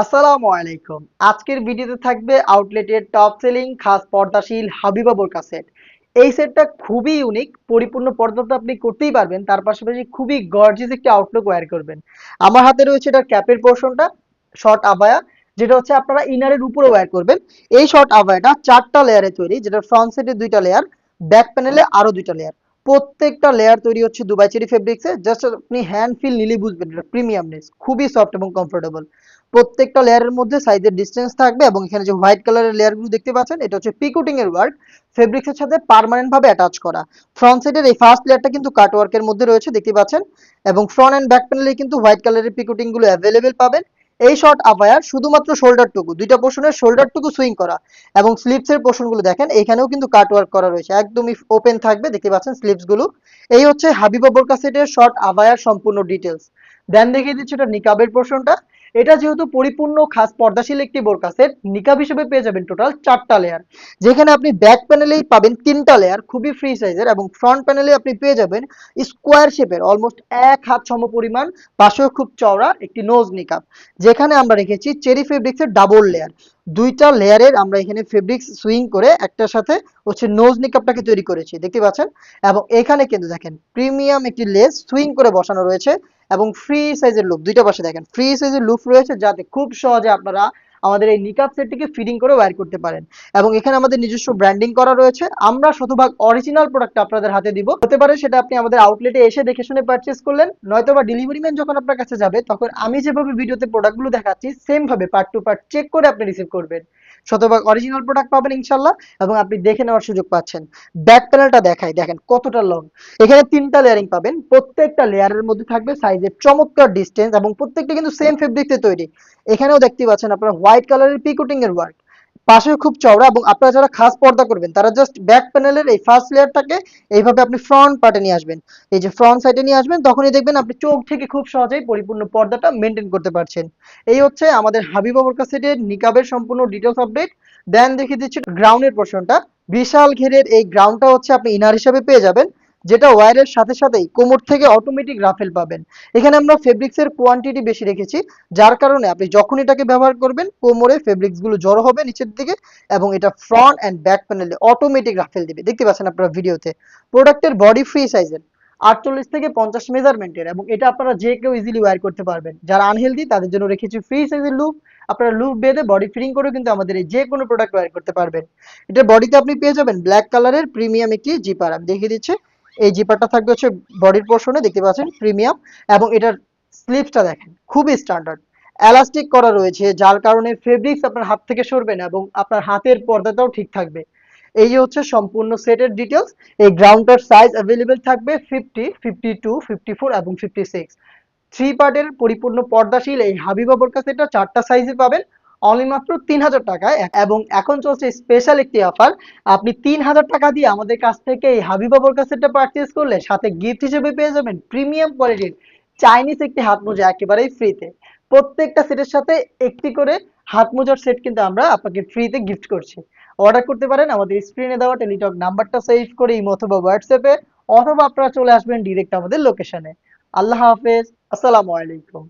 আসসালামু আলাইকুম। আজকের ভিডিওতে থাকবে আউটলেটের টপ সেলিং খাস পর্দাশীল হাবিবা বোরকা সেট। এই সেটটা খুবই ইউনিক, পরিপূর্ণ পর্দা তো আপনি করতেই পারবেন, তার পাশাপাশি খুবই গর্জিয়াস একটি আউটলুক ওয়্যার করবেন। আমার হাতে রয়েছে এটার ক্যাপের পোর্শনটা, শর্ট আবায়া, যেটা হচ্ছে আপনারা ইনারের উপরে ওয়্যার করবেন। এই শর্ট আবায়াটা 4টা লেয়ারে তৈরি, যেটা ফ্রন্ট সাইডে 2টা লেয়ার, ব্যাক প্যানেলে আরো 2টা লেয়ার। প্রত্যেকটা লেয়ার তৈরি হচ্ছে দুবাই চেরি ফেব্রিক্সে। জাস্ট আপনি হ্যান্ড ফিল নিলেই বুঝবেন এটা প্রিমিয়ামনেস, খুবই সফট এবং কমফোর্টেবল। প্রত্যেকটা লেয়ারের মধ্যে সাইজের ডিসটেন্স থাকবে এবং এখানে যে হোয়াইট কালারের লেয়ারগুলো দেখতে পাচ্ছেন এটা হচ্ছে পিকুটিং এর ওয়ার্ক, ফেব্রিক্সের সাথে পার্মানেন্ট ভাবে অ্যাটাচ করা। ফ্রন্ট সাইডের এই ফার্স্ট লেয়ারটা কিন্তু কাট ওয়ার্কের মধ্যে রয়েছে, দেখতে পাচ্ছেন। এবং ফ্রন্ট এন্ড ব্যাক প্যানেলে কিন্তু হোয়াইট কালারের পিকুটিং গুলো অ্যাভেলেবেল পাবেন। এই শর্ট আবায়ার শুধুমাত্র শোল্ডারটুকু, দুইটা পোর্শনের শোল্ডারটুকু সুইং করা এবং স্লিভস এর পোর্শন গুলো দেখেন, এখানেও কিন্তু কাট ওয়ার্ক করা রয়েছে, একদমই ওপেন থাকবে, দেখতে পাচ্ছেন স্লিভস গুলো। এই হচ্ছে হাবিবা বোরকা সেটের শর্ট আবায়ার সম্পূর্ণ ডিটেলস। দেন দেখিয়ে দিচ্ছি এটা নিকাবের পোর্শনটা। এটা যেহেতু পরিপূর্ণ খাস পর্দাশীল একটি বোরকা সেট, নিকাব হিসেবে পেয়ে যাবেন টোটাল 4টা লেয়ার, যেখানে আপনি ব্যাক প্যানেলেই পাবেন 3টা লেয়ার খুবই ফ্রি সাইজের, এবং ফ্রন্ট প্যানেলে আপনি পেয়ে যাবেন স্কোয়ার শেপের অলমোস্ট 1 হাত সম পরিমাণ, পাশেও খুব চওড়া একটি নোজ নিকাব, যেখানে আমরা রেখেছি চেরি ফেব্রিক্সের ডাবল লেয়ার। 2টা লেয়ারের আমরা এখানে ফেব্রিক্স সুইং করে একটার সাথে হচ্ছে নোজ নিকাবটাকে তৈরি করেছি, দেখতে পাচ্ছেন। এবং এখানে কিন্তু দেখেন প্রিমিয়াম একটি লেস সুইং করে বসানো রয়েছে, এবং ফ্রি সাইজের লুপ, দুইটা পাশে দেখেন ফ্রি সাইজের লুপ রয়েছে, যাতে খুব সহজে আপনারা আমাদের এই নিকাব সেটটিকে ফিটিং করে ওয়্যার করতে পারেন। এবং এখানে আমাদের নিজস্ব ব্র্যান্ডিং করা রয়েছে, আমরা শতভাগ অরিজিনাল প্রোডাক্ট আপনাদের হাতে দিব। হতে পারে সেটা আপনি আমাদের আউটলেটে এসে দেখে শুনে পারচেজ করলেন, নয়তো বা ডেলিভারি ম্যান যখন আপনার কাছে যাবে তখন আমি যেভাবে ভিডিওতে প্রোডাক্টগুলো দেখাচ্ছি সেম ভাবে পার্ট টু পার্ট চেক করে আপনি রিসিভ করবেন। শতভাগ অরিজিনাল প্রোডাক্ট পাবেন ইনশাল্লাহ, এবং আপনি দেখে নেওয়ার সুযোগ পাচ্ছেন। ব্যাক প্যানেলটা দেখাই, দেখেন কতটা লং। এখানে 3টা লেয়ারিং পাবেন, প্রত্যেকটা লেয়ারের মধ্যে থাকবে সাইজের চমৎকার ডিসটেন্স, এবং প্রত্যেকটা কিন্তু সেম ফেব্রিক্সে তৈরি। এখানেও দেখতে পাচ্ছেন আপনারা হোয়াইট কালারের পিকোটিং এর ওয়ার্ক, পাশেও খুব চওড়া। এবং আপনারা যারা খাস পর্দা করবেন তারা জাস্ট ব্যাক প্যানেলের এই ফার্স্ট লেয়ারটাকে এইভাবে আপনি ফ্রন্ট পার্টে নিয়ে আসবেন, এই যে ফ্রন্ট সাইডে নিয়ে আসবেন, তখনই দেখবেন আপনি চোখ থেকে খুব সহজেই পরিপূর্ণ পর্দাটা মেনটেন করতে পারছেন। এই হচ্ছে আমাদের হাবিবা বোরকা সেটের নিকাবের সম্পূর্ণ ডিটেলস আপডেট। দেন দেখিয়ে দিচ্ছি গ্রাউন্ডের পোর্শনটা। বিশাল ঘেরের এই গ্রাউন্ডটা হচ্ছে আপনি ইনার হিসেবে পেয়ে যাবেন, যেটা ওয়্যারের সাথে সাথেই কোমর থেকে অটোমেটিক রাফেল পাবেন। এখানে আমরা ফেব্রিক্সের কোয়ান্টিটি বেশি রেখেছি, যার কারণে আপনি যখন এটাকে ব্যবহার করবেন কোমরে ফেব্রিক্স গুলো জড়ো হবে নিচের দিকে, এবং এটা ফ্রন্ট এন্ড ব্যাক প্যানেলে অটোমেটিক রাফেল দিবে, দেখতে পাচ্ছেন আপনারা ভিডিওতে। প্রোডাক্টের বডি ফ্রি সাইজের, 48 থেকে 50 মেজারমেন্টের, এবং এটা আপনারা যে কেউ ইজিলি ওয়্যার করতে পারবেন। যারা আনহেলদি তাদের জন্য রেখেছি ফ্রি সাইজের লুপ, আপনারা লুপ বেঁধে বডি ফিটিং করেও কিন্তু আমাদের এই যে কোনো প্রোডাক্ট ওয়্যার করতে পারবেন। এটার বডিতে আপনি পেয়ে যাবেন ব্ল্যাক কালারের প্রিমিয়াম একটি জিপার, আমি দেখিয়ে দিচ্ছি। এই জিপারটা থাকবে হচ্ছে বডির পোর্শনে, দেখতে পাচ্ছেন প্রিমিয়াম। এবং এটার স্লিভসটা দেখেন খুবই স্ট্যান্ডার্ড, এলাস্টিক করা রয়েছে, যার কারণে ফেব্রিক্স আপনার হাত থেকে সরবে না, এবং আপনার হাতের পর্দাটাও ঠিক থাকবে। এই যে হচ্ছে সম্পূর্ণ সেটের ডিটেলস। এই গ্রাউন্ডটার সাইজ অ্যাভেলেবেল থাকবে 50, 52, 54 এবং 56। 3 পার্টের পরিপূর্ণ পর্দাশীল এই হাবিবা বোরকা সেটটা 4টা সাইজে পাবেন অনলি মাত্র 3000 টাকায়। এবং এখন চলছে স্পেশাল একটি অফার, আপনি 3000 টাকা দিয়ে আমাদের কাছ থেকে এই হাবিবা বোরকা সেটটা পারচেজ করলে সাথে গিফট হিসেবে পেয়ে যাবেন প্রিমিয়াম কোয়ালিটির চাইনিজ একটি হাত মোজা একেবারেই ফ্রিতে। প্রত্যেকটা সেটের সাথে একটি করে হাত মোজার সেট কিন্তু আমরা আপনাকে ফ্রিতে গিফট করছি। অর্ডার করতে পারেন আমাদের স্ক্রিনে দেওয়া টেলিটক নাম্বারটা সেভ করে ইমো অথবা হোয়াটসঅ্যাপে, অথবা আপনারা চলে আসবেন ডিরেক্ট আমাদের লোকেশনে। আল্লাহ হাফেজ, আসসালামু আলাইকুম।